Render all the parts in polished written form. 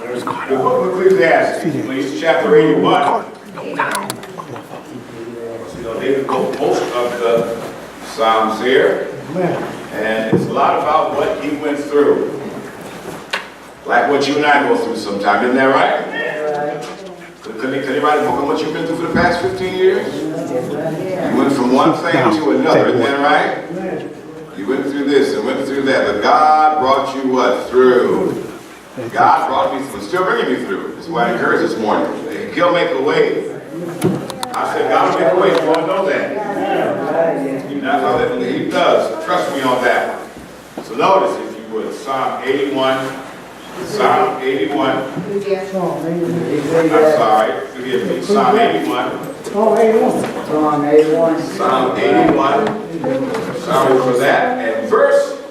The book of Ecclesiastes, please, chapter 81. You know, David wrote most of the Psalms here. And it's a lot about what he went through. Like what you and I go through sometimes, isn't that right? Can you write a book on what you've been through for the past 15 years? You went from one thing to another, isn't that right? You went through this and went through that, but God brought you what? Through. God brought me through, still bringing me through. That's why I encourage this morning. He'll make a way. I said, God will make a way. You all know that. That's how that He does. Trust me on that one. So notice, if you would, Psalm 81. Psalm 81. I'm sorry, forgive me. Psalm 81. Psalm 81. Psalm 81. Psalm 81. Sorry for that. And verse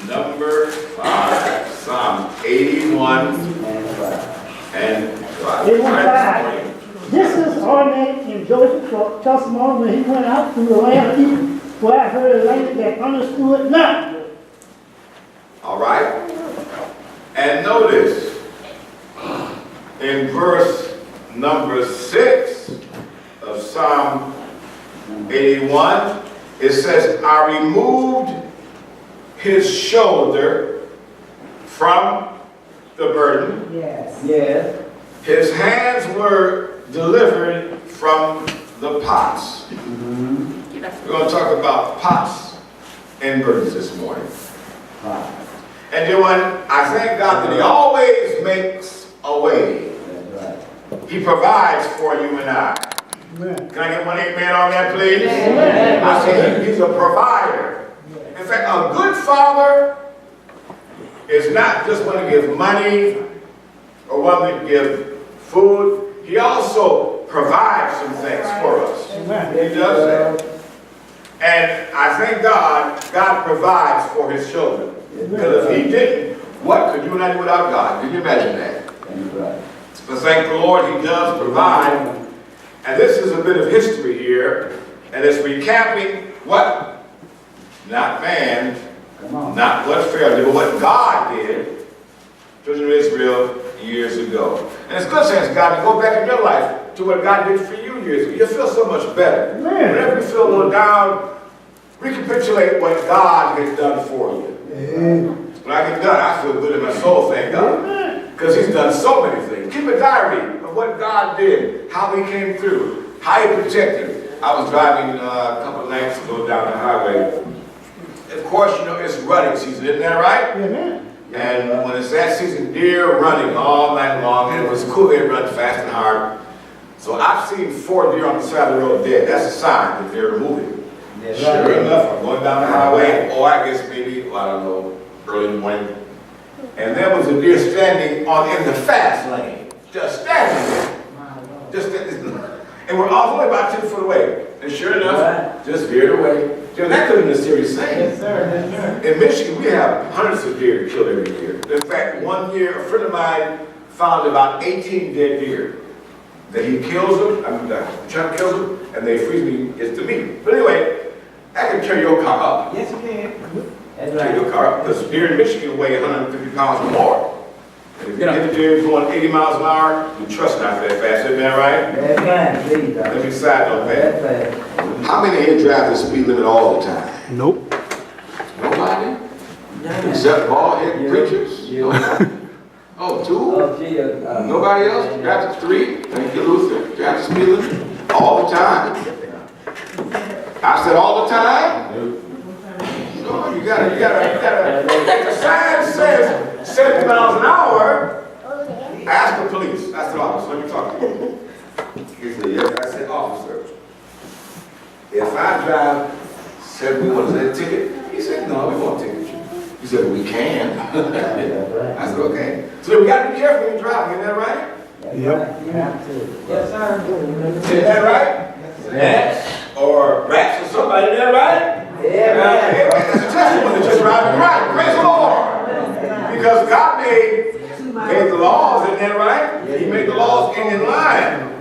number 5. Psalm 81 and 5. 81:5. This is ordained in Joseph's testimony when he went out through the land of Egypt, where I heard a language that understood not. All right. And notice in verse number 6 of Psalm 81, it says, I removed his shoulder from the burden. Yes. Yes. His hands were delivered from the pots. We're going to talk about pots and burdens this morning. And then I thank God that He always makes a way. He provides for you and I. Can I get one amen on that, please? Amen. I say He's a provider. In fact, a good father is not just one to give money or one to give food. He also provides some things for us. He does that. And I thank God, God provides for His children. Because if He didn't, what could you and I do without God? Can you imagine that? But thank the Lord, He does provide. And this is a bit of history here. And it's recapping what? Not man, not what Pharaoh did, but what God did, children of Israel, years ago. And it's good sense, God, to go back in your life to what God did for you years ago. You feel so much better. Whenever you feel a little down, recapitulate what God has done for you. When I get done, I feel good in my soul, thank God. Because He's done so many things. Keep a diary of what God did, how He came through, how He protected. I was driving a couple of nights ago down the highway. Of course, you know, it's running season, isn't that right? And when it's that season, deer running all night long, and it was cool, they run fast and hard. So I've seen 4 deer on the side of the road dead. That's a sign that they're moving. Sure enough, I'm going down the highway, or I guess maybe, I don't know, early in the morning. And there was a deer standing in the fast lane, just standing there. And we're all only about 10 foot away. And sure enough, just veered away. You know, that could have been a serious thing. Yes, sir. Yes, sir. In Michigan, we have hundreds of deer killed every year. In fact, one year, a friend of mine found about 18 dead deer. That he kills them, Chuck kills them, and they freeze me, it's to me. But anyway, I can tear your car up. Yes, you can. Tear your car up, because deer in Michigan weigh 150 pounds or more. And if you get the deer going 80 miles an hour, you trust not that fast, isn't that right? That's right, please. Let me side note That's that. right. How many here drive the speed limit all the time? Nope. Nobody? Except bald-head preachers? Oh, 2? Oh, gee, Nobody else? Drive the 3? Thank you, Luther. Drive the speed limit all the time? I said all the time? No, you gotta. If the sign says 70 miles an hour, ask the police. Ask the officer. Let me talk to you. He said, yes. I said, officer, if I drive 70, we want to say a ticket? He said, no, we won't ticket you. He said, we can. I said, okay. So we got to be careful when you're driving, isn't that right? Yep. You have to. Yes, sir. Isn't that right? Gnats or rats or somebody, isn't that right? Yeah. It's a testimony that you're driving right. Praise the Lord. Because God made the laws, isn't that right? He made the laws in line.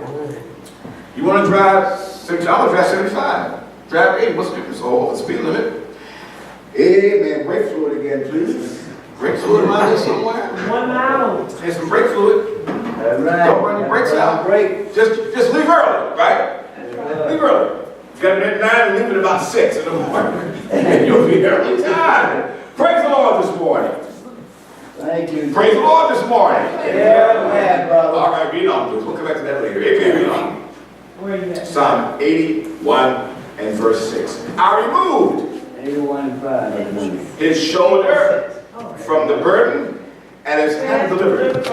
You want to drive 60, I'm going to drive 75. Drive 80, what's the difference? Oh, the speed limit. Amen. Brake fluid again, please. Brake fluid around here somewhere? 1 mile. There's some brake fluid. That's right. Don't run your brakes out. Break. Just leave early, right? Leave early. You got it at 9 and leave it about 6 in the morning. And you'll be there on time. Praise the Lord this morning. Thank you. Praise the Lord this morning. Amen, brother. All right, read on, please. We'll come back to that later. Amen. Read on. Where you at? Psalm 81 and verse 6. I removed 81:5. his shoulder from the burden and his hand delivered.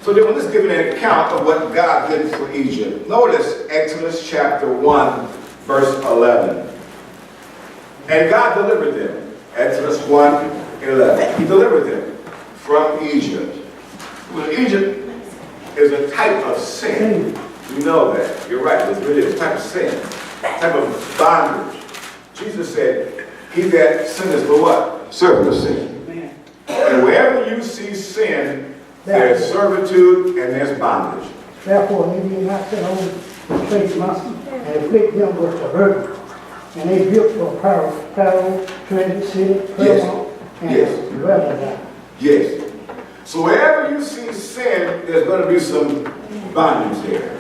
So then let's give an account of what God did for Egypt. Notice Exodus chapter 1, verse 11. And God delivered them. Exodus 1, 11. He delivered them from Egypt. Well, Egypt is a type of sin. You know that. You're right. It's really a type of sin. A type of bondage. Jesus said, he that sinneth for what? Servant of sin. And wherever you see sin, there's servitude and there's bondage. Therefore, he did not set over the straight master and afflict them with the burden. And they built for Pharaoh, treasure city, Pharaoh, and dwell there. Yes. So wherever you see sin, there's going to be some bondage there.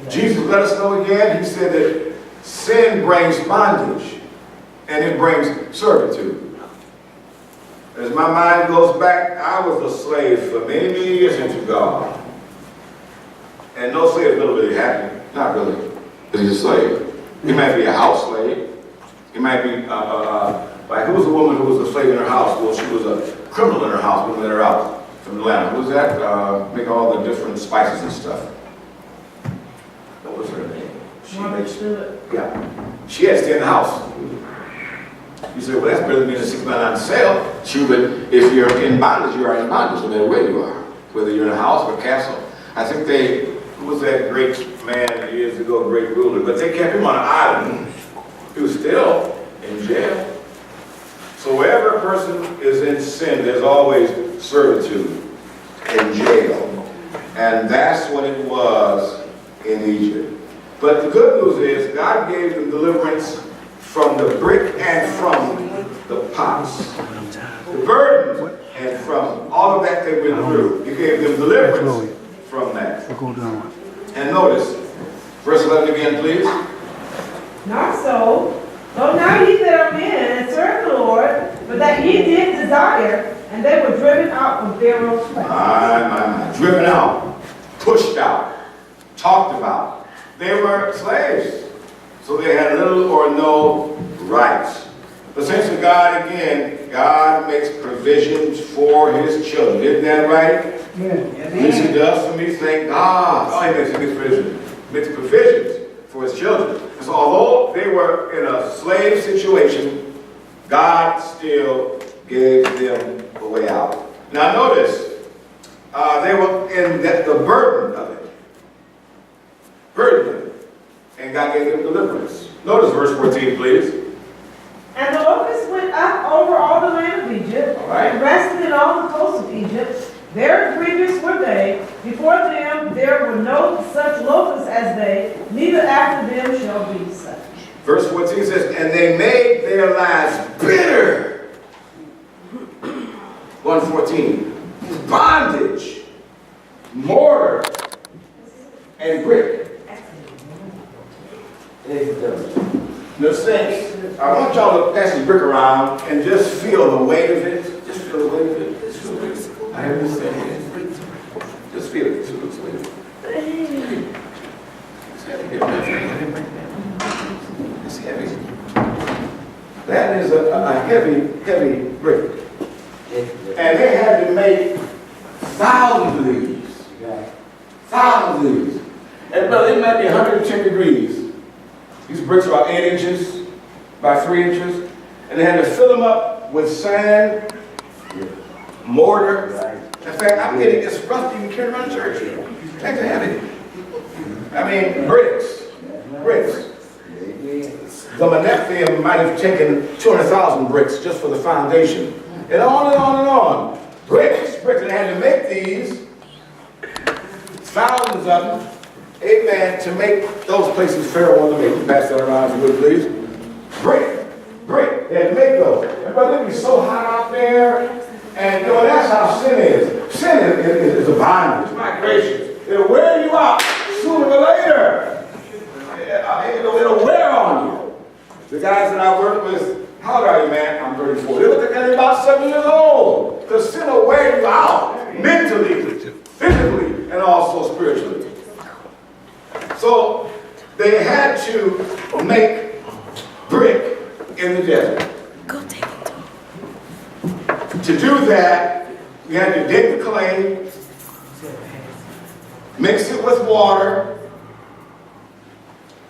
Jesus let us know again, he said that sin brings bondage and it brings servitude. As my mind goes back, I was a slave for many, many years into God. And no slave is really happy. Not really. But he's a slave. He might be a house slave. He might be, like, who was a woman who was a slave in her house? Well, she was a criminal in her house. We let her out from Atlanta. Who was that? Make all the different spices and stuff. What was her name? Yeah. She had to stay in the house. You say, well, that's better than being a 6 on sale. True, but if you're in bondage, you are in bondage, no matter where you are. Whether you're in a house or a castle. I think who was that great man years ago, great ruler, but they kept him on an island. He was still in jail. So wherever a person is in sin, there's always servitude in jail. And that's what it was in Egypt. But the good news is God gave them deliverance from the brick and from the pots. The burdens and from all of that they went through. He gave them deliverance from that. And notice, verse 11 again, please. Not so. Though now ye that are men and serve the Lord, but that ye did desire, and they were driven out from Pharaoh's place. My. Driven out, pushed out, talked about. They were slaves, so they had little or no rights. The saints of God, again, God makes provisions for his children. Isn't that right? Yeah. At least he does for me, thank God. Oh, he makes provisions. He makes provisions for his children. And so although they were in a slave situation, God still gave them a way out. Now notice, they were in the burden of it. Burden of it. And God gave them deliverance. Notice verse 14, please. And the locusts went up over all the land of Egypt, and rested in all the coasts of Egypt. Very grievous were they. Before them there were no such locusts as they, neither after them shall be such. Verse 14 says, and they made their lives bitter. 1:14. Bondage, mortar, and brick. The saints, I want y'all to pass the brick around and just feel the weight of it. Just feel the weight of it. Just feel the weight of it. I have this thing here. Just feel it. Just feel the weight of it. It's heavy. It's heavy. That is a heavy brick. And they had to make thousands of these. Thousands of these. And brother, it might be 110 degrees. These bricks are 8 inches by 3 inches. And they had to fill them up with sand, mortar. In fact, I'm getting this rough you can carry around church. That's heavy. I mean, bricks. Bricks. The Menephilim might have taken 200,000 bricks just for the foundation. And on and on and on. Bricks, bricks. And they had to make these, thousands of them, amen, to make those places Pharaoh wanted to make. Pass that around if you would, please. Brick. They had to make those. brother, it'd be so hot out there. And that's how sin is. Sin is a bondage. My gracious. It'll wear you out sooner or later. It'll wear on you. The guys that I work with, how old are you, man? I'm 34. They look like they're about 7 years old. Because sin will wear you out mentally, physically, and also spiritually. So they had to make brick in the desert. Go take it. To do that, you had to dig the clay, mix it with water,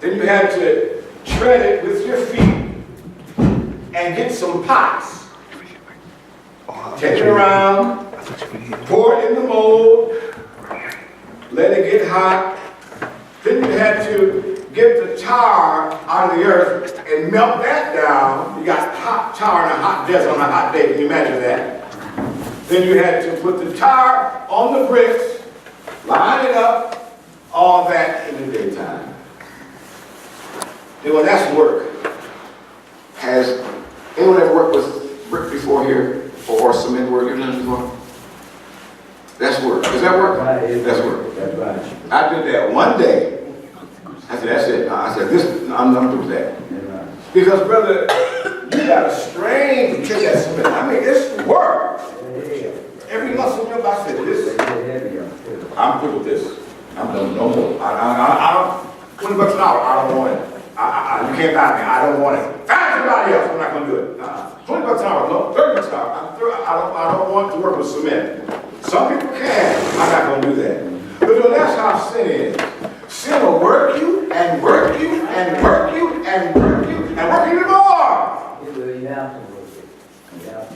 then you had to tread it with your feet and get some pots. Take it around, pour it in the mold, let it get hot. Then you had to get the tar out of the earth and melt that down. You got hot tar in a hot desert on a hot day. Can you imagine that? Then you had to put the tar on the bricks, line it up, all that in the daytime. Well, that's work. Has anyone ever worked with brick before here? Or cement work? Ever done before? That's work. Is that work? That's work. That's right. I did that one day. I said, that's it. I said, I'm through with that. That's right. Because, brother, you got to strain to kick that cement. I mean, it's work. Every muscle in your body said, this. I'm good with this. I'm done no more. I don't, 20 bucks an hour, I don't want it. You can't buy me. I don't want it. Find somebody else. I'm not going to do it. 20 bucks an hour, no, 30 bucks an hour. I don't want to work with cement. Some people can. I'm not going to do that. But that's how sin is. Sin will work you and work you and work you and work you and work you even more.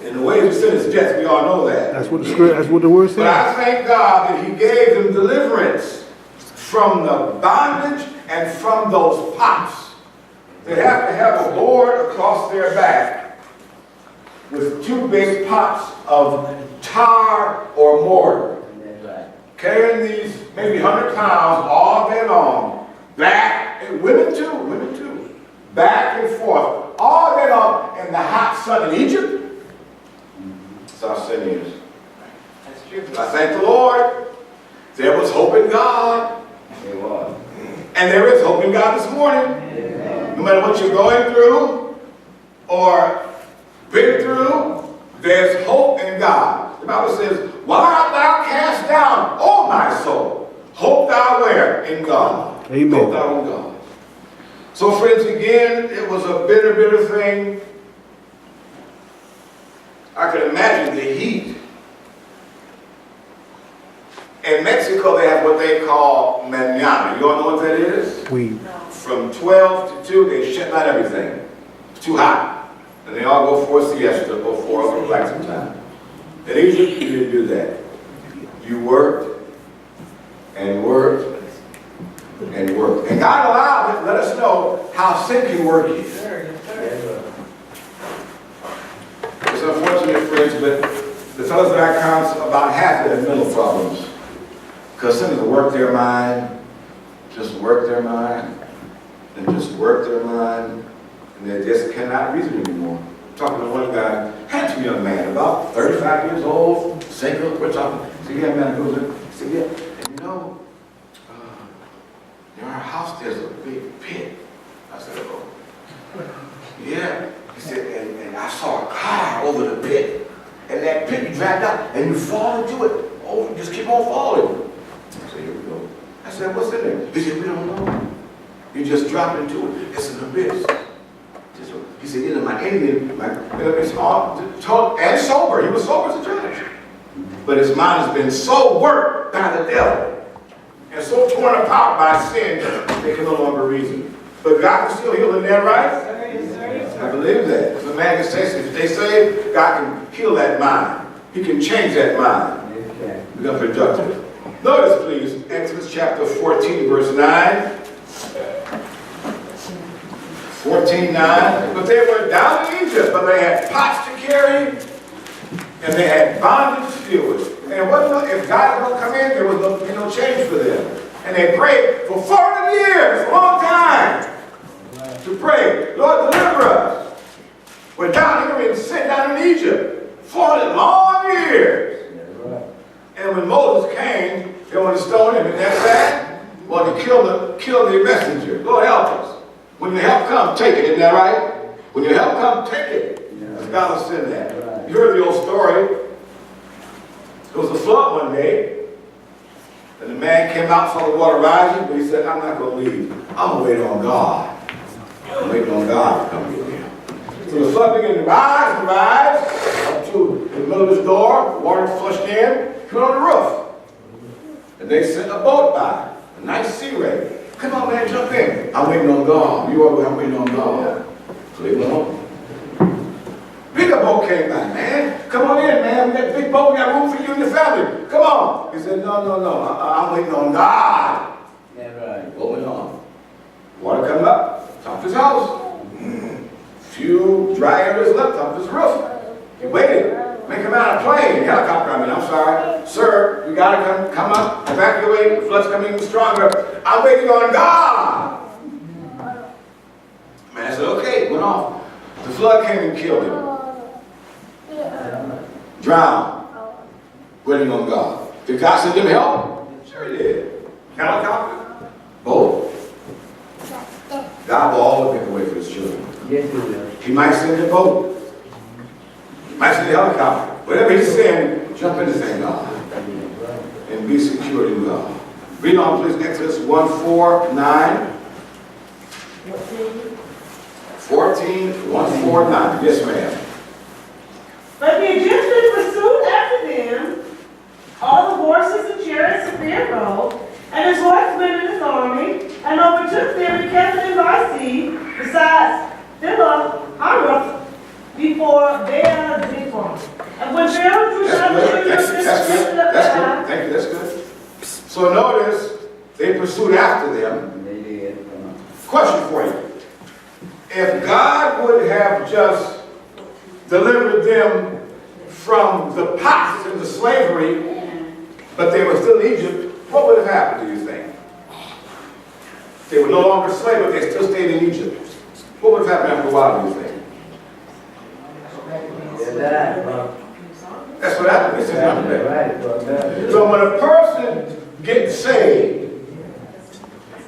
In the ways of sin is death. We all know that. That's what the word says. But I thank God that He gave them deliverance from the bondage and from those pots. They have to have a board across their back with 2 big pots of tar or mortar. Carrying these maybe 100 pounds all day long, back, and women too, back and forth, all day long in the hot sun in Egypt. That's how sin is. I thank the Lord. There was hope in God. It was. And there is hope in God this morning. No matter what you're going through or been through, there's hope in God. The Bible says, why art thou cast down, O my soul? Hope thou where? In God. Amen. Hope thou in God. So friends, again, it was a bitter, bitter thing. I can imagine the heat. In Mexico, they have what they call mañana. You all know what that is? From 12 to 2, they shut down everything. It's too hot. And they all go for a siesta or for a relaxing time. In Egypt, you didn't do that. You worked and worked and worked. And God allowed it, let us know how sin can work you. It's unfortunate, friends, but the fellows that I counsel, about half of them have mental problems. Because some of them work their mind, just work their mind, and just work their mind, and they just cannot reason anymore. Talking to one guy, handsome young man, about 35 years old, single, we're talking. So yeah, man goes in, he said, yeah, and you know, in our house there's a big pit. I said, oh. Yeah. He said, and I saw a car over the pit, and that pit you dragged out, and you fall into it. Oh, just keep on falling. I said, here we go. I said, what's in there? He said, we don't know. You just drop into it. It's an abyss. He said, you know, my Indian, it's all taught and sober. He was sober as a judge. But his mind has been so worked by the devil and so torn apart by sin, they can no longer reason. But God can still heal in there, right? I believe that. If a man can say, if they say, God can heal that mind. He can change that mind. Become productive. Notice, please, Exodus chapter 14, verse 9. 14:9. But they were down in Egypt, but they had pots to carry, and they had bondage to deal with. And it wasn't, if God was going to come in, there was no change for them. And they prayed for 400 years, a long time, to pray, Lord, deliver us. We're down here in sin, down Egypt 400 long years. That's right. And when Moses came, they wanted to stone him. Isn't that sad? Well, to kill the messenger. Lord, help us. When your help comes, take it. Isn't that right? When your help comes, take it. Yeah. God will send that. Right. You heard the old story. There was a flood one day. And the man came out, saw the water rising, but he said, I'm not going to leave. I'm going to wait on God. I'm waiting on God to come get me. So the flood began to rise, up to the middle of his door, water flushed in, put on the roof. And they sent a boat by, a nice sea ray. Come on, man, jump in. I'm waiting on God. You are, I'm waiting on God. So they went on. Bigger boat came by, man. Come on in, man. We got a big boat. We got room for you and your family. Come on. He said, no. I'm waiting on God. That's right. Going on. Water come up, top of his house. Few dry areas left on his roof. He waited. Make him out of plane, helicopter, I'm sorry. Sir, you gotta come up, evacuate, the flood's coming even stronger. I'm waiting on God. Man said, okay, went off. The flood came and killed him. Drowned. Waiting on God. Did God send him help? Sure he did. Helicopter? Boat. God will always make a way for his children. Yes, he will. He might send a boat. He might send a helicopter. Whatever he's saying, jump in this thing, God. And be secured in God. Read on, please, Exodus 1:4-9. 1:9. Yes, ma'am. But the Egyptians pursued after them, all the horses and chariots of Pharaoh, and his horsemen and his army, and overtook them and kept them by sea, besides Villa Crest before Baal Zephon. And when Pharaoh drew out the children of Israel, That's good. Thank you, that's good. So notice, they pursued after them. They did. Question for you. If God would have just delivered them from the pots and the slavery, but they were still in Egypt, what would have happened, do you think? They were no longer slaves, but they still stayed in Egypt. What would have happened after a while, do you think? That's what happened. They said nothing better. So when a person gets saved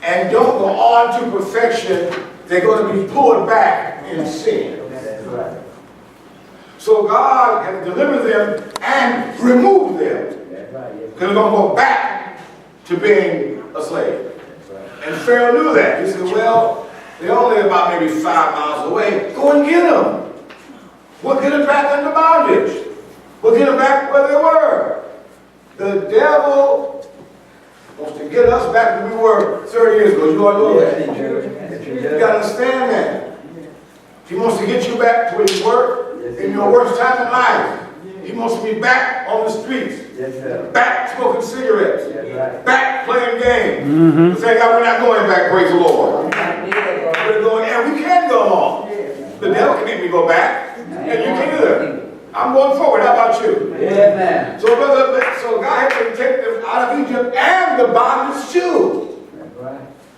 and don't go on to perfection, they're going to be pulled back in sin. So God had to deliver them and remove them. Because they're going to go back to being a slave. And Pharaoh knew that. He said, well, they're only about maybe 5 miles away. Go and get them. We'll get them back under bondage. We'll get them back where they were. The devil wants to get us back where we were 30 years ago. You all know that. You got to understand that. He wants to get you back to where you were in your worst time in life. He wants to be back on the streets. Back smoking cigarettes. Back playing games. Thank God we're not going back, praise the Lord. We're going, and we can go on. The devil can make me go back. And you can either. I'm going forward. How about you? Amen. So, brother, so God had to take them out of Egypt and the bondage too.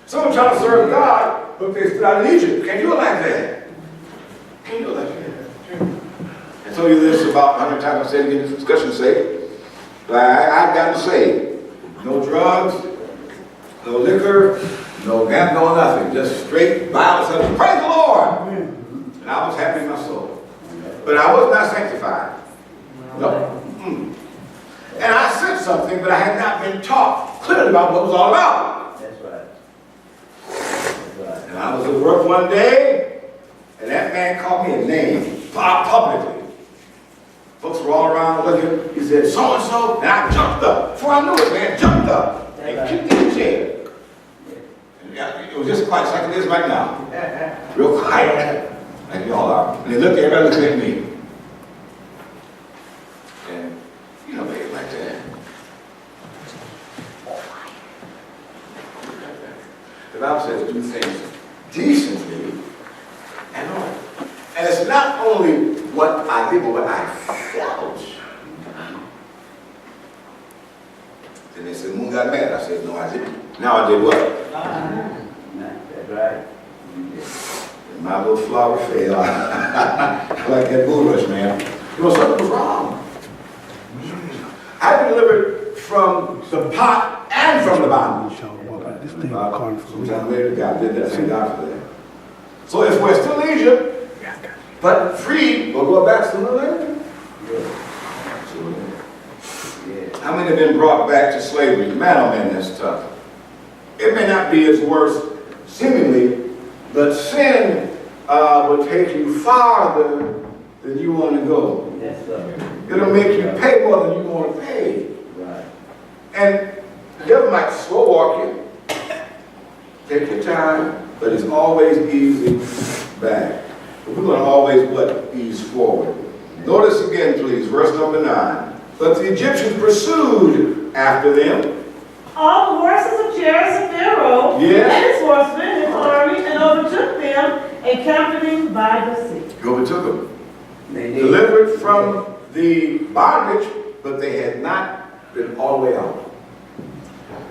Some are trying to serve God, but they stood out of Egypt. Can you do it like that? Can you do it like that? I told you this about 100 times. I said it in this discussion sake. But I've gotten saved. No drugs, no liquor, no gambling, no nothing. Just straight Bible study. Praise the Lord. And I was happy in my soul. But I was not sanctified. No. And I said something, but I had not been taught clearly about what it was all about. That's right. And I was at work one day, and that man called me a name publicly. Folks were all around looking. He said, so-and-so, and I jumped up. Before I knew it, man, jumped up and kicked in the chair. And it was just quiet, just like it is right now. Real quiet. Like y'all are. And they looked at everybody looking at me. And, you know, they like that. The Bible says do things decently and all. And it's not only what I did, but what I felt. Then they said, Moon got mad. I said, no, I didn't. Now I did what? That's right. My little flower fell. I like that bull rush, man. It Because something was wrong. I've been delivered from the pot and from the bondage. Sometime later, God did that. Thank God for that. So if we're still in Egypt, but free, we'll go back sooner or later. How many have been brought back to slavery? Man, oh man, that's tough. It may not be as worse, seemingly, but sin will take you farther than you want to go. Yes, sir. It'll make you pay more than you want to pay. Right. And the devil might slow walk you. Take your time, but it's always easy back. But we're going to always what? Ease forward. Notice again, please, verse number 9. But the Egyptians pursued after them. All the horses of chariots of Pharaoh Yes. and his horsemen, his army, and overtook them, encamping by the sea. He overtook them. They Delivered from the bondage, but they had not been all the way out.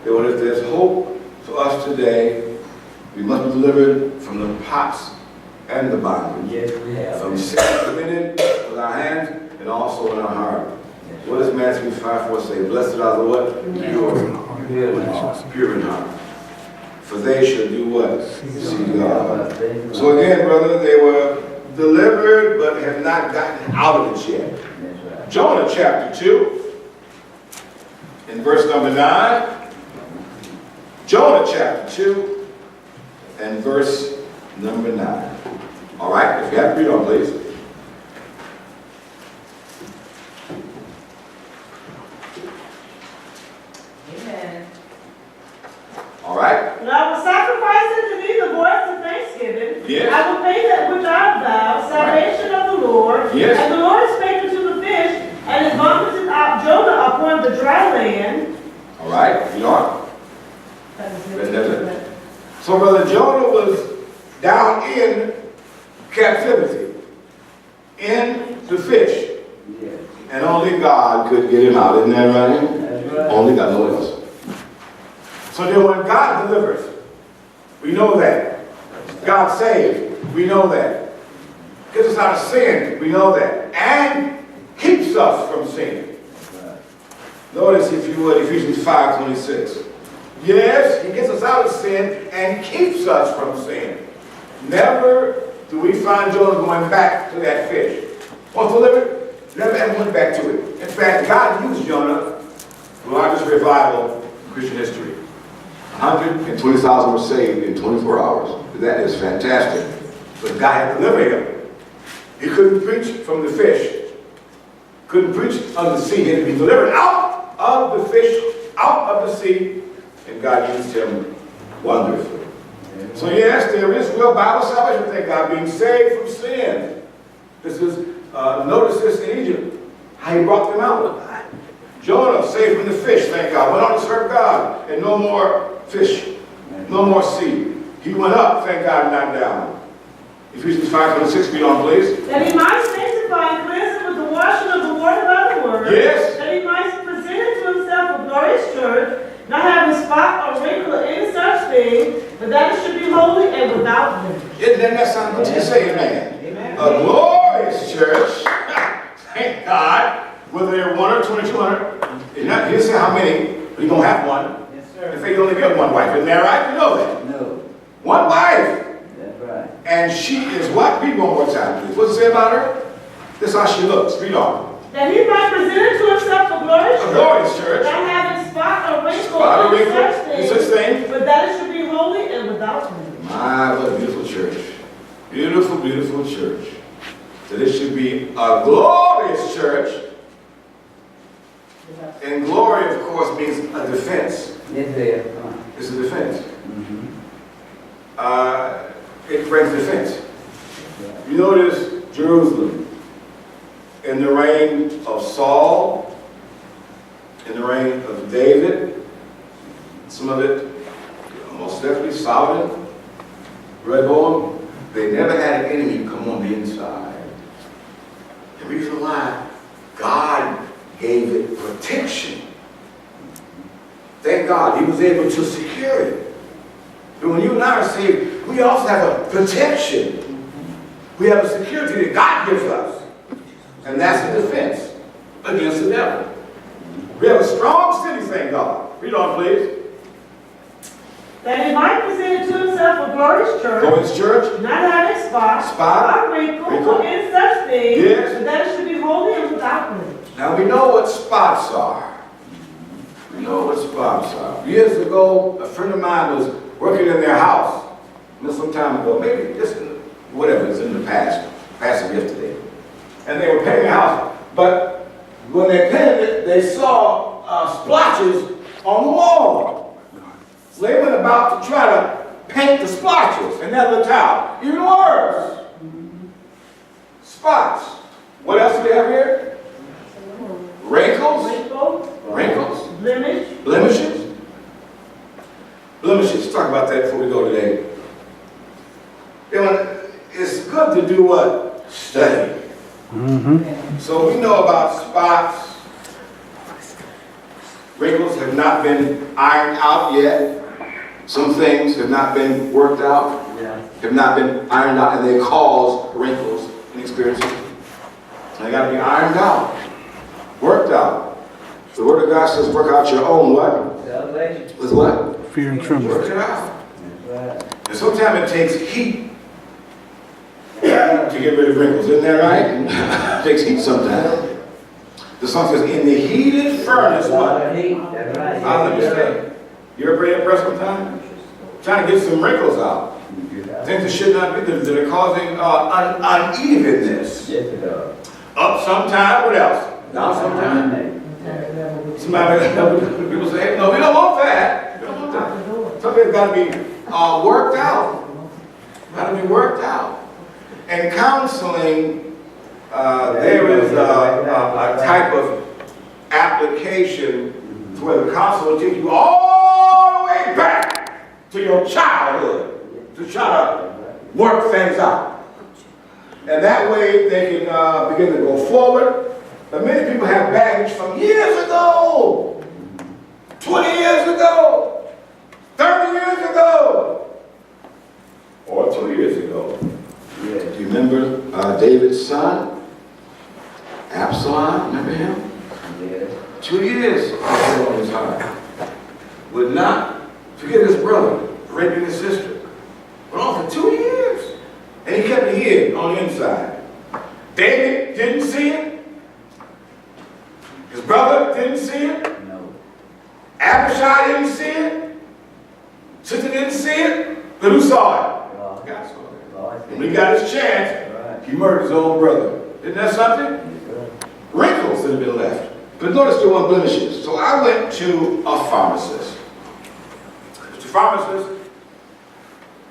If there's hope for us today, we must be delivered from the pots and the bondage. Yes, we have. From sin committed with our hands and also in our heart. What does Matthew 5:4 say? Blessed are the what? Pure in heart. For they shall do what? See God. So again, brother, they were delivered but have not gotten out of it yet. That's right. Jonah chapter 2, in verse number 9. Jonah chapter 2, and verse number 9. All right, if you have to read on, please. Amen. All right. And I will sacrifice unto thee the voice of thanksgiving. Yes. I will pay that which I have vowed, salvation of the Lord. Yes. And the Lord spake unto the fish, and it vomited out Jonah upon the dry land. All right, you are. That is That's it. So brother Jonah was down in captivity, in the fish, Yes. and only God could get him out. Isn't that right? That's right. Only God, no one else. So then when God delivers, we know that. God saves, we know that. Gets us out of sin, we know that. And keeps us from sin. Notice, if you would, Ephesians 5:26. Yes, he gets us out of sin and keeps us from sin. Never do we find Jonah going back to that fish. Once delivered, never ever went back to it. In fact, God used Jonah, the largest revival in Christian history. 120,000 were saved in 24 hours. That is fantastic. But God had delivered him. He couldn't preach from the fish. Couldn't preach on the sea. He had to be delivered out of the fish, out of the sea, and God used him wonderfully. So yes, there is real Bible salvation, thank God, being saved from sin. This is, notice this in Egypt, how he brought them out. Jonah saved from the fish, thank God, went on to serve God, and no more fish, no more sea. He went up, thank God, not down. Ephesians 5:26, read on, please. That he might sanctify and cleanse him with the washing of the water by the word. Yes. That he might present it to himself a glorious church, not having spot or wrinkle or any such thing, but that it should be holy and without blemish. Isn't that sound good to you? Say amen. Amen. A glorious church, thank God, whether they're 1 or 2,200. He didn't say how many, but he's going to have one. Yes, sir. In fact, you only get one wife. Isn't that right? You know that. No. One wife. That's right. And she is what? Read one more time, please. What's it say about her? This is how she looks. Read on. That he might present it to himself a glorious A church, glorious church. not having spot or wrinkle Spot or or any wrinkle, such any such thing. but that it should be holy and without blemish. My, what a beautiful church. Beautiful, beautiful church. That it should be a glorious church. And glory, of course, means a defense. Yes, sir. It's a defense. Mm-hmm. It brings defense. You notice Jerusalem in the reign of Saul, in the reign of David, some of it, most definitely Solomon, Rehoboam, they never had an enemy come on the inside. The reason why, God gave it protection. Thank God, he was able to secure it. But when you and I are saved, we also have a protection. We have a security that God gives us. And And that's the defense against the devil. We have a strong city, thank God. Read on, please. That he might present to himself a glorious church, Glorious church. not having spot, or wrinkle, or any such thing, Yes. but that it should be holy and without blemish. Now we know what spots are. We know what spots are. Years ago, a friend of mine was working in their house, some time ago, maybe just whatever, it's in the past of yesterday. And they were painting the house. But when they painted it, they saw splotches on the wall. So they went about to try to paint the splotches, and that looked out. Even worse. Spots. What else do we have here? Wrinkles. Wrinkles. Blemish. Blemishes. Blemishes. Let's talk about that before we go today. You know, it's good to do what? Study. So we know about spots. Wrinkles have not been ironed out yet. Some things have not been worked out, have not been ironed out, and they cause wrinkles in experiences. They got to be ironed out, worked out. The Word of God says, work out your own what? Salvation. With what? Fear and trembling. Work it out. That's right. And sometimes it takes heat to get rid of wrinkles, isn't that right? It takes heat sometimes. The song says, in the heated furnace, what? That's right. I'll understand. You ever been impressed sometime? Trying to get some wrinkles out. Things that should not be there, that are causing unevenness. Yes, it does. Up sometime, what else? Down sometime. Somebody, people say, no, we don't want that. We don't want that. Something's got to be worked out. Got to be worked out. And counseling, there is a type of application where the counselor will take you all the way back to your childhood to try to work things out. And that way they can begin to go forward. But many people have baggage from years ago, 20 years ago, 30 years ago, or 2 years ago. Do you remember David's son, Absalom? Remember him? Yes. 2 years on his heart. Would not forgive his brother, raping his sister. Went on for 2 years. And he kept it hid on the inside. David didn't see it. His brother didn't see it. No. Abishai didn't see it. Sister didn't see it. But who saw it? God. God saw it. Lord, When he got his chance, right. he murdered his own brother. Isn't that something? Wrinkles that have been left. But notice there weren't blemishes. So I went to a pharmacist. Mr. Pharmacist,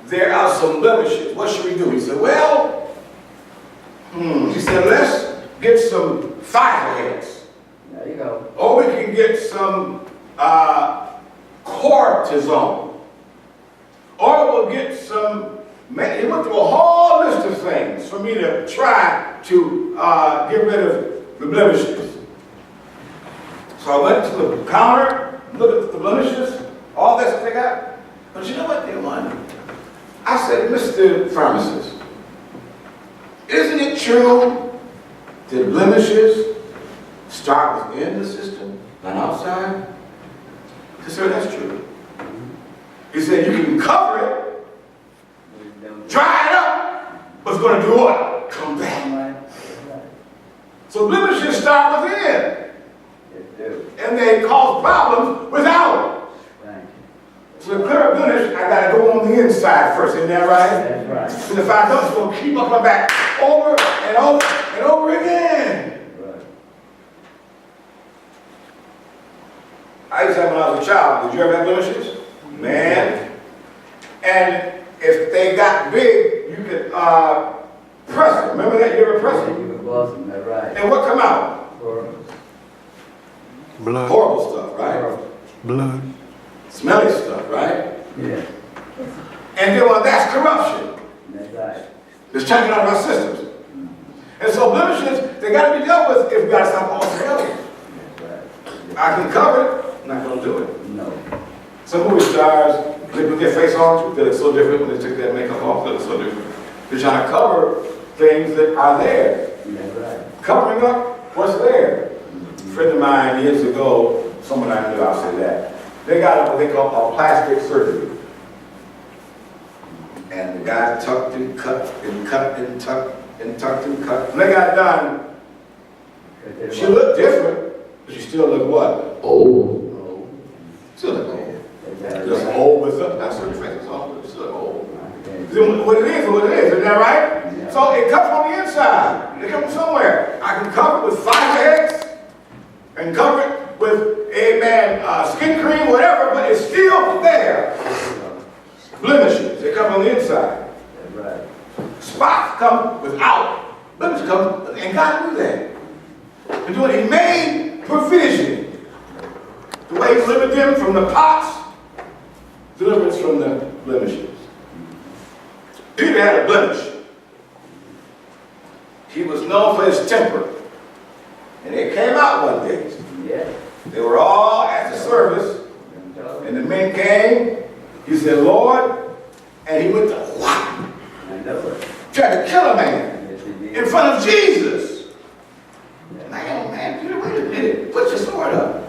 there are some blemishes. What should we do? He said, well, he said, let's get some fireheads. There you go. Or we can get some cortisone. Or we'll get some, he went through a whole list of things for me to try to get rid of the blemishes. So I went to the counter, looked at the blemishes, all that stuff they got. But you know what they wanted? I said, Mr. Pharmacist, isn't it true that blemishes start within the system, not outside? He said, that's true. He said, you can cover it, dry it up, but it's going to do what? Come back. So blemishes start within, and they cause problems without it. So to clear up blemish, I got to go on the inside first, isn't that right? That's right. And if I don't, it's going to keep up my back over and over and over again. Right. I used to have when I was a child. Did you ever have blemishes? Man. And if they got big, you could press them. Remember that? You ever press them? You can bust them, that's right. And what come out? Blood. Horrible stuff, right? Blood. Smelly stuff, right? Yeah, And then well, that's corruption. that's right. It's checking out of our systems. And so blemishes, they got to be dealt with if we got to stop altogether. That's right. I can cover it, I'm not going to do it. No. Some movie stars, they put their face on, they look so different when they took that makeup off, they look so different. They're trying to cover things that are there. That's right. covering up what's there. A friend of mine years ago, someone I knew, I'll say that, they got what they call a plastic surgery. And the guy tucked and cut and cut and tucked and tucked and cut. When they got done, she looked different, but she still looked what? Old. Still looked old. Just old with something. That's what the face is old, but still look old. What it is, isn't that right? Yeah. So it comes from the inside. It comes from somewhere. I can cover it with fiber eggs and cover it with, skin cream, whatever, but it's still there. Blemishes, they come on the inside. That's right. Spots come without. Blemishes come, and God knew that. And doing, He made provision. The way He delivered them from the pots, deliverance from the blemishes. Peter had a blemish. He was known for his temper. And it came out one day. Yeah. They were all at the service, and the men came. He said, Lord, and he went to whack. I know it. Tried to kill a man Yes, he did. in front of Jesus. Yeah. Man, Peter, wait a minute. Put your sword up.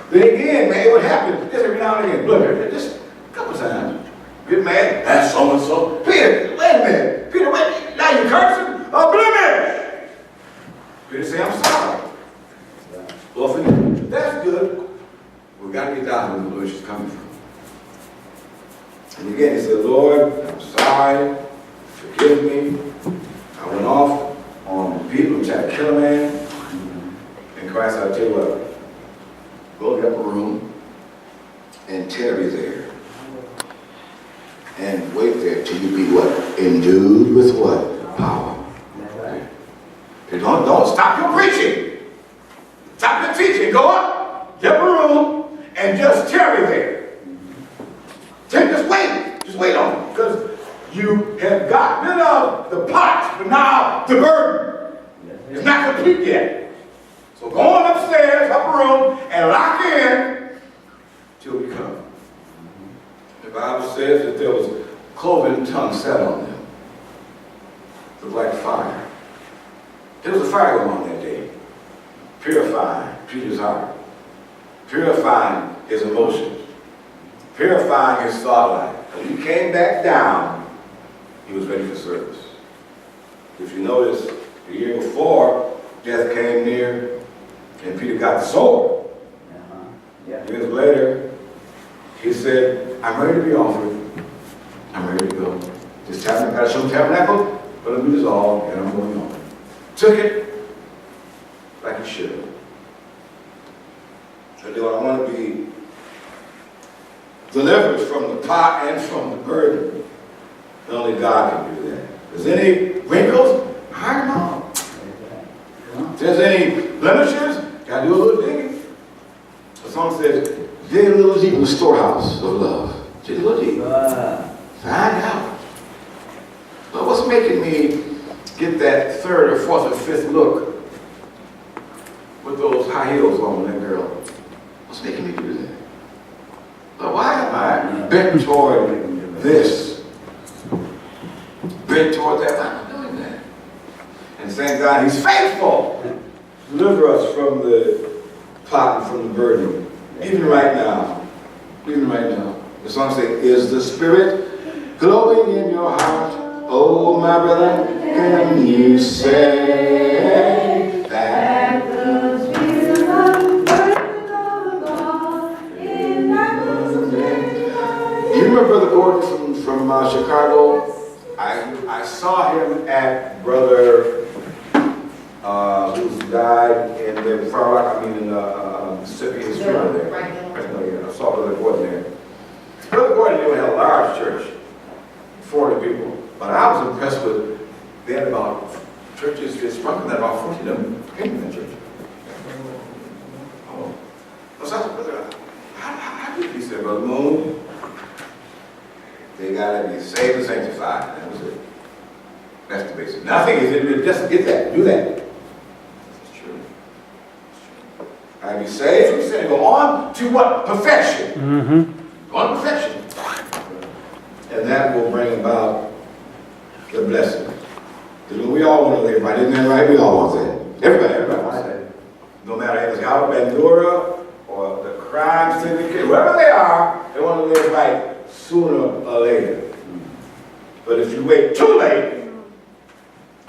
Then again, man, it would happen just every now and again. Look, just a couple times. Get mad, that's so-and-so. Peter, wait a minute. Peter, wait, now you cursing? A blemish. Peter say, I'm sorry. Well, for you, that's good. We got to get down where the blemish is coming from. And again, he said, Lord, I'm sorry. Forgive me. I went off on people who tried to kill a man. And Christ, I'll tell you what, go to the upper room and tarry there. And wait there till you be what? Endued with what? Power. That's right. And don't stop your preaching. Stop your teaching. Go up, get a room, and just tarry there. Just wait. Just wait on it. Because you have got rid of the pot, but now the burden. It's not complete yet. So go on upstairs, upper room, and lock in till we come. The Bible says that there was cloven tongue set on them. It was like fire. There was a fire going on that day. Purifying Peter's heart. Purifying his emotions. Purifying his thought life. When he came back down, he was ready for service. If you notice, the year before, death came near, and Peter got the sword. Yeah. Years later, he said, I'm ready to be offered. I'm ready to go. This time I got to show tabernacle, but it'll be dissolved, and I'm going on. Took it like he should. So do I want to be delivered from the pot and from the burden? Only God can do that. If there's any wrinkles, iron them out. If there's any blemishes, got to do a little digging. The song says, dig a little deep in the storehouse of love. Dig a little deep. Find out. But what's making me get that third or fourth or fifth look with those high heels on that girl? What's making me do that? But why am I bent toward this? Bent toward that? Why am I doing that? And thank God He's faithful. Deliver us from the pot and from the burden. Even right now. Even right now. The song says, is the Spirit glowing in your heart? Oh, my brother, can you say that? You remember Brother Gordon from Chicago? I saw him at Brother who died in the Far Rock, in Mississippi, his funeral there. I saw Brother Gordon there. Brother Gordon had a large church, 40 people. But I was impressed with, they had about churches, it's probably about 40 of them came to that church. Oh. So I said, Brother, how did he say, Brother Moon? They got to be saved and sanctified. That was it. That's the basic. Nothing is it. Just get that. Do that. It's true. I be saved from sin. Go on to what? Perfection. Go on to perfection. And that will bring about the blessing. Because we all want to live right, isn't that right? We all want that. Everybody wants that. No matter if it's out of Bandura or the crime syndicate, wherever they are, they want to live right sooner or later. But if you wait too late,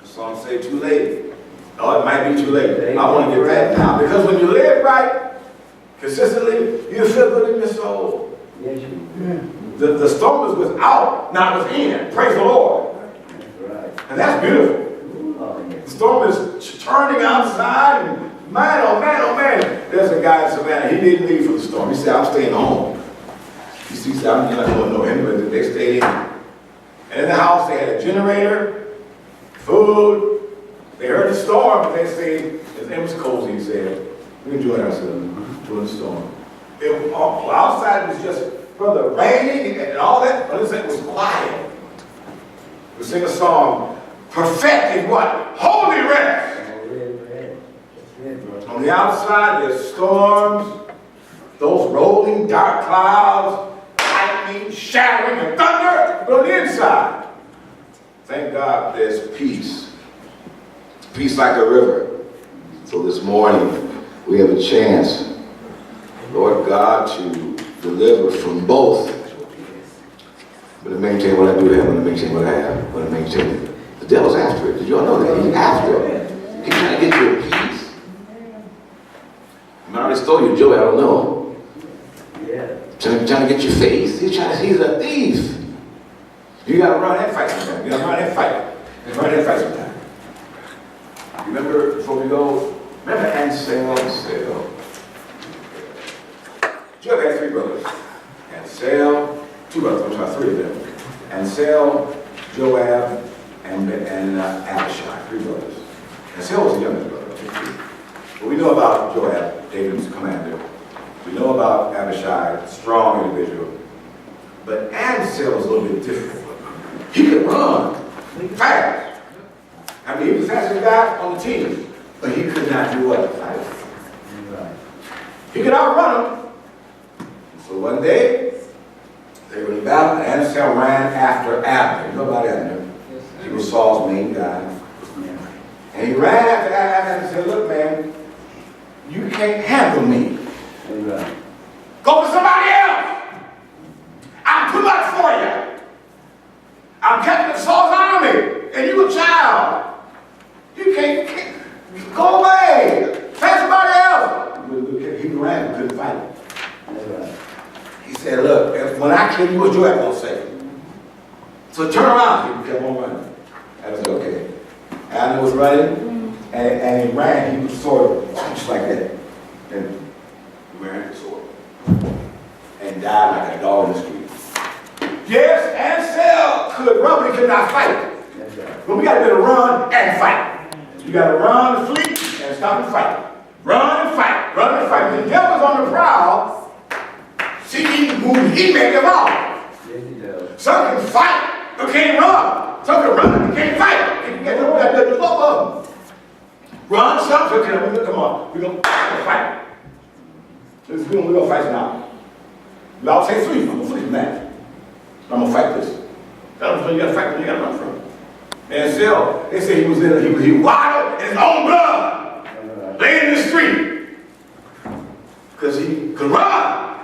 the song say too late. Oh, it might be too late. I want to get back now. Because when you live right, consistently, you feel good in your soul. Yes, you do. The storm is without, not within. Praise the Lord. That's right. And that's beautiful. Oh, yes. The storm is turning outside, and man, oh man, oh man. There's a guy in Savannah, he didn't leave for the storm. He said, I'm staying home. He said, I'm not going to know him, but they stayed in. And in the house, they had a generator, food. They heard the storm, but they said, it was cozy, he said. We enjoyed ourselves during the storm. Outside was just, from the raining and all that, but it was quiet. We sing a song, perfecting what? Holy rest. On the outside, there's storms, those rolling dark clouds, lightning, shattering, and thunder. But on the inside, thank God there's peace. Peace like a river. So this morning, we have a chance, Lord God, to deliver from both. But to maintain what I do have, and to maintain what I have, but to maintain it. The devil's after it. Did you all know that? He's after it. He's trying to get you a peace. He might already stole your joy, I don't know. Yeah. Trying to get your faith. He's a thief. You gotta run and fight sometimes. You gotta run and fight. You run and fight sometimes. Remember, before we go, remember Ansel? Joab had 3 brothers. Ansel, 2 brothers, I'm sorry, 3 of them. Ansel, Joab, and Abishai, 3 brothers. Ansel was the youngest brother. But we know about Joab, David's commander. We know about Abishai, strong individual. But Ansel was a little bit different. He could run fast. I mean, he was the fastest guy on the team. But he could not do what? Fight. He could outrun him. So one day, they were in battle, and Ansel ran after Abner. You know about Abner? He was Saul's main guy. And he ran after Abner and said, look, man, you can't handle me. Go for somebody else. I'm too much for you. I'm captain of Saul's army, and you a child. You can't go away. Find somebody else. He ran, couldn't fight him. He said, look, when I kill you, what you going to say? So turn around. He kept on running. I was okay. Abner was running, and he ran. He was sort of just like that. And he ran his sword. And died like a dog in the street. Yes, Ansel could run, but he could not fight. But we got to be able to run and fight. You got to run and flee and stop and fight. Run and fight. Run and fight. When the devil's on the prowl, seeking whom he may devour. Some can fight, but can't run. Some can run, but can't fight. You get the both of them. Run, some can. Come on. We're going to fight. We're going to fight now. We all say flee. I'm going to flee from that. I'm going to fight this. That's what you got to fight when you got to run from. And still, they say he waddled in his own blood, laying in the street. Because he could run,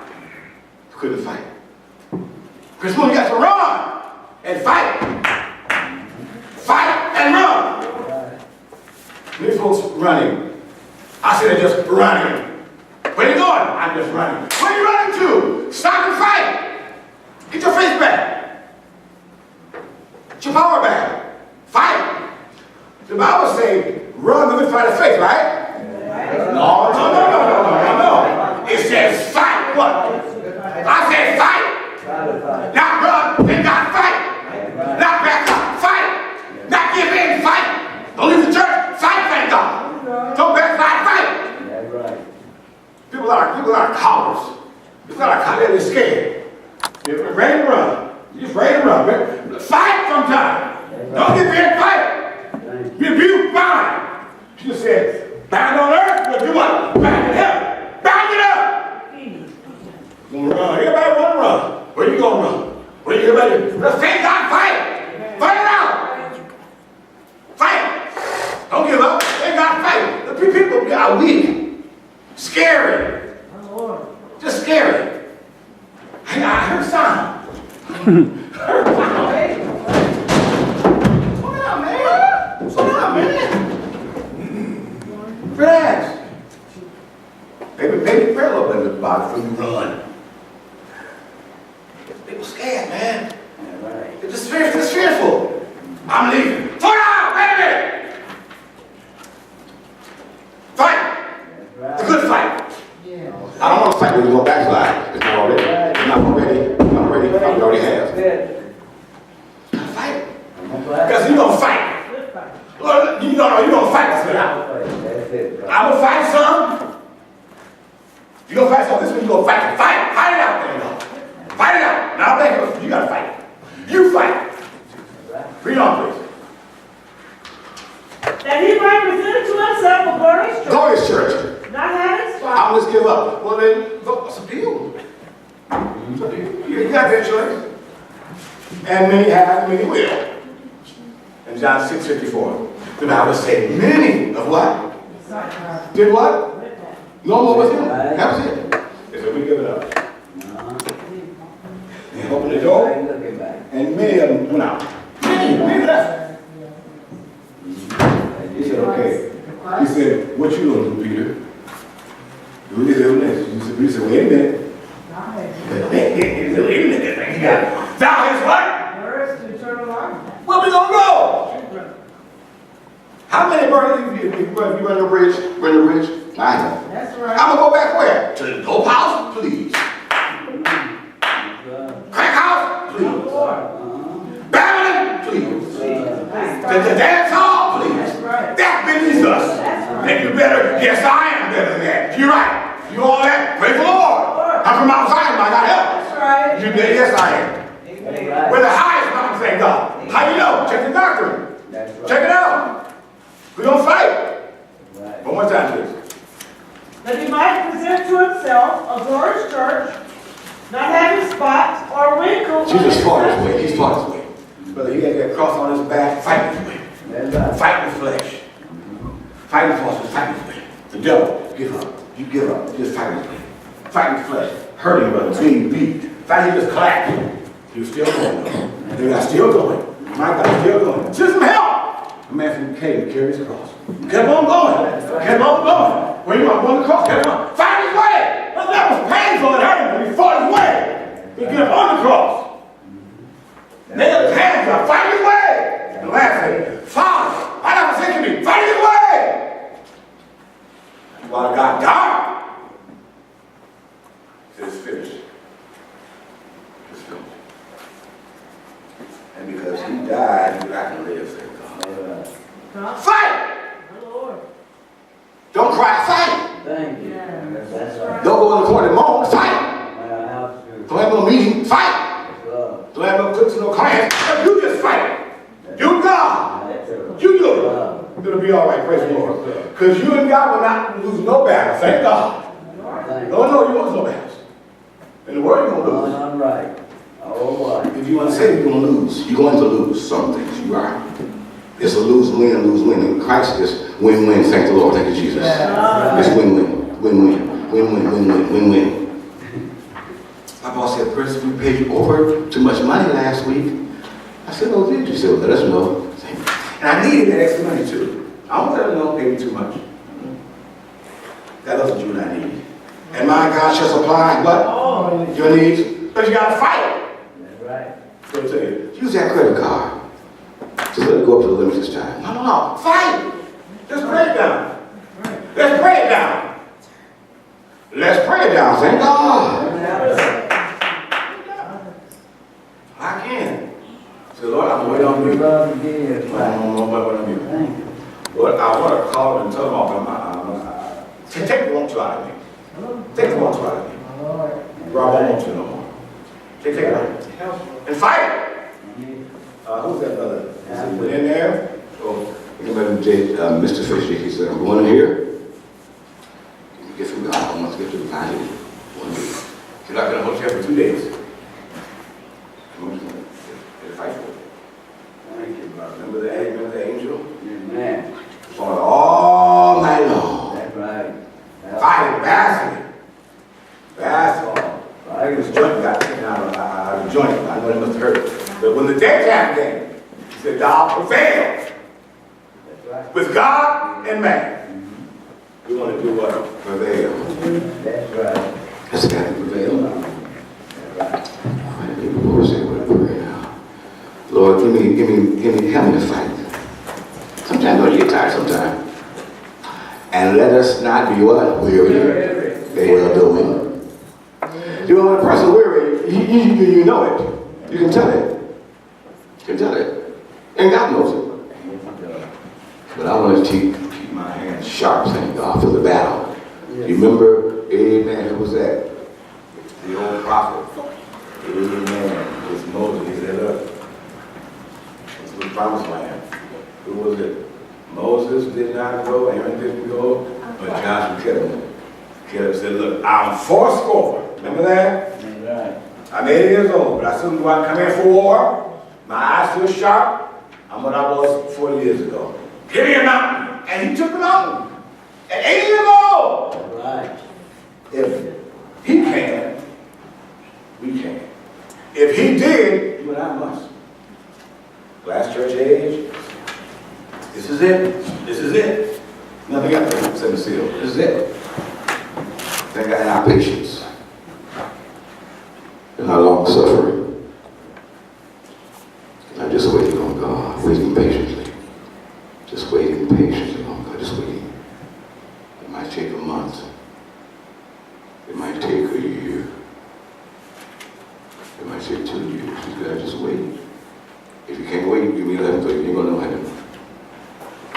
couldn't fight. Because when you got to run and fight and run. These folks running. I said they're just running. Where you going? I'm just running. Where are you running to? Stop and fight. Get your faith back. Get your power back. Fight. The Bible says, run the good fight of faith, right? No. It says fight. What? I said fight. Not run and not fight. Not back up. Fight. Not give in. Fight. Don't leave the church. Fight, thank God. Don't backslide. Fight. People are cowards. People are cowards. They're scared. They're ready to run. You're just ready to run. Fight sometime. Don't give in. Fight. Rebuke. Bind. Jesus said, bind on earth, but do what? Bind in heaven. Bind it up. Gonna run. Everybody want to run. Where you gonna run? Where you ready? Thank God, fight. Fight it out. Fight people are weak, scary, My Lord. just scary. I heard a sound. Heard a sound. Hey, What's up, man? What's up, man? Relax. Maybe pray a little bit about it before you run. People scared, man. Yeah, right. They're just fearful. I'm leaving. Slow down! Wait a minute! Fight! That's It's a right. good fight. yeah. I don't want to fight when you go backslide. It's not already. It's not already. It's not already. It already has. Good. Fight. I'm glad. Because you're going to fight. Good fight. Well, you don't know. You're going to fight this one out. That's it. Right. I'm going to fight some. You're going to fight some. This one you're going to fight. Fight. Fight it out. There you go. Fight it out. Now, think you got to fight. You fight. Read on, please. That he might present to himself a glorious church, Glorious church. not having spot. I'll just give up. Well, then, look, it's a deal. It's a deal. You got that choice. And many have, many will. In John 6:54, the Bible says, many of what? Did what? No more was him. That was it. They said, we give it up. And opened the door, Right, looking back. and many of them went out. Many left. He said, okay. He said, what you gonna do, Peter? Do this, do this. He said, wait a minute. He said, wait a minute. Thou is what? Words to eternal life. Where we gonna go? How many brothers you run your bridge? Run your bridge? I know. That's right. I'm gonna go back where? To the dope house, please. Crack house, please. Babylon, please. The dance hall, please. That's right. That's beneath us. That's right. Think you better? Yes, I am better than that. You're right. You all that? Praise the Lord. I'm from outside, I got help. That's right. You did? Yes, I am. Amen. We're the highest mountain, thank God. How you know? Check the doctrine. That's right. Check it out. We're gonna fight. Right. One more time, please. That he might present to himself a glorious church, not having spot or wrinkle. Jesus fought his way. He's fought his way. Brother, he had that cross on his back, fighting his way. That's right. Fighting the flesh. Fighting forces, fighting his way. The devil, give up. You give up. Just fighting his way. Fighting the flesh. Hurting brother, being beat. Finally, he just collapsed. He was still going, though. They got still going. My God, still going. Send some help. A man from the cave carried his cross. Kept on going. Kept on going. When you on the cross, kept on. Fight his way. Well, that was painful and hurting, but he fought his way. He kept on the cross. Nailed his hands up. Fight his way. And last thing, Father, I never think of me. Fight his way. While it got dark, he said, it's finished. It's finished. And because he died, I can live, thank God. All right. Fight! My Lord. Don't cry, fight! Thank you. Yeah. That's right. Don't go in the court and moan, fight! Well, how true. Don't have no meeting, fight! That's love. Don't have no cooks and no clients. You just fight! You God! That's true. You do it! It'll be all right, praise the Lord. Because you and God will not lose no battle, thank God. Thank you. No, you won't lose no battles. In the world, you're going to lose. All right. Oh, boy. If you want to say you're going to lose, you're going to lose some things. You are. It's a lose-win, lose-win. In Christ is win-win. Thank the Lord. Thank you, Jesus. It's win-win, win-win, win-win, win-win, win-win. My boss said, Chris, we paid you over too much money last week. I said, oh, did you? He said, well, let us know. And I needed that extra money, too. I don't let them know pay me too much. That wasn't you and I needed. And my God shall supply what? Your needs. But you got to fight. That's right. So I tell you, use that credit card. Just let it go up to the limit this time. No. Fight. Just pray it down. Let's pray it down. Let's pray it down. Thank God. I can. Say, Lord, I'm waiting on you. Love again. I don't know about what I'm doing. Thank you. Lord, I want to call and tell them off. Take the wrong to out of me. Take the wrong to out of me. Rob, I don't want you no more. Take it out. And fight it. Who's that brother? Is he in there? Oh, you know, Mr. Fisher, he said, I'm going in here. Give me a gift from God. I want to get to the value. 1 week. You're not going to hold you for 2 days. I'm just going to fight for it. Thank you, brother. Remember the angel? Amen. Fought all night long. with God and man. We want to do what? Prevail. That's right. That's got to prevail. That's right. People say what prayer. Lord, help me to fight. Sometimes Lord, you get tired sometimes. And let us not be what? Weary. They well doing. You know when a person weary, you know it. You can tell it. You can tell it. And God knows it. But I want to keep my hands sharp, thank God, for the battle. Yes. You remember, amen, who was that? The old prophet. Amen. It was Moses. He said, look, this was the promised land. Who was it? Moses did not go, Aaron didn't go, but Joshua kept him. Caleb said, look, I'm fourscore. Remember that? That's right. I'm 80 years old, but I still want to come in for war. My eyes still sharp. I'm what I was 40 years ago. Give me a mountain. And he took the mountain. At 80 years old. Right. If he can, we can. If he did, you and I must. Last church age. This is it. This is it. Nothing got to send the seal. This is it. Thank God in our patience. And our long suffering. I'm just waiting on God, waiting patiently. Just waiting patiently on God, just waiting. It might take a month. It might take a year. It might take 2 years. You gotta just wait. If you can't wait, give me 11 for you, you're gonna know how to.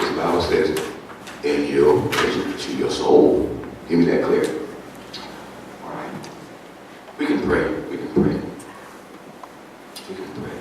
The Bible says, in to your soul. Give me that clear. All right. We can pray. We can pray. We can pray.